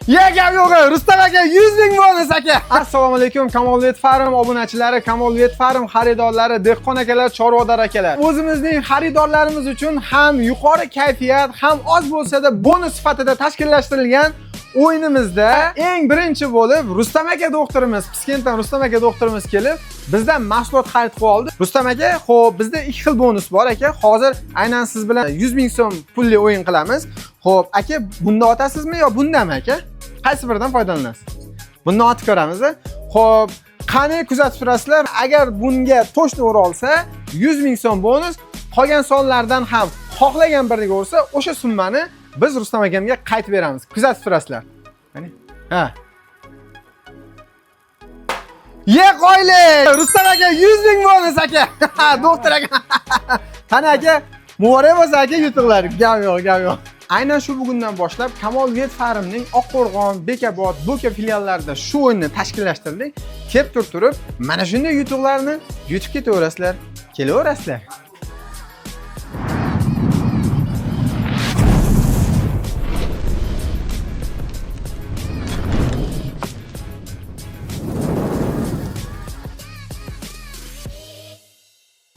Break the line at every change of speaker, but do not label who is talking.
Ya gap yo'q, Rustam aka 100 ming bonus aka. Assalomu alaykum Kamolvet Farm obunachilari, Kamolvet Farm xaridorlari, dehqon akalar, chorvador akalar. O'zimizning xaridorlarimiz uchun ham yuqori kayfiyat, ham oz bo'lsa-da bonus sifatida tashkillashtirilgan o'yinimizda eng birinchi bo'lib Rustam aka doktorimiz, Piskentdan Rustam aka doktorimiz kelib, bizdan mahsulot xarid qilib oldi. Rustam aka, xo'p, bizda ikki xil bonus bor aka. Hozir aynan siz bilan 100 ming so'm pulli o'yin qilamiz. Xo'p, aka, bunda otasizmi yo bundami aka? Qaysi biridan foydalanasiz? Buni otib ko'ramiz. Xo'p, qani kuzatib turasizlar? Agar bunga to'shni ura olsa, 100 ming so'm bonus, qolgan sonlardan ham xohlagan biriga ursa, o'sha summani biz Rustam akamga qaytib beramiz. Kuzatib turasizlar. Qani? Ha. Ye qo'yli! Rustam aka 100 ming bonus aka. Doktor aka. Qani aka, muborak bo'lsa aka yutuqlar. Gap yo'q, gap yo'q. Aynan shu bugundan boshlab Kamolvet Farmning Oqqo'rg'on, Bekobod, Bo'ka filiallarida shu o'yinni tashkillashtirdik. Kelib turib, mana shunday yutuqlarni yutib ketaverasizlar, kelaverasizlar.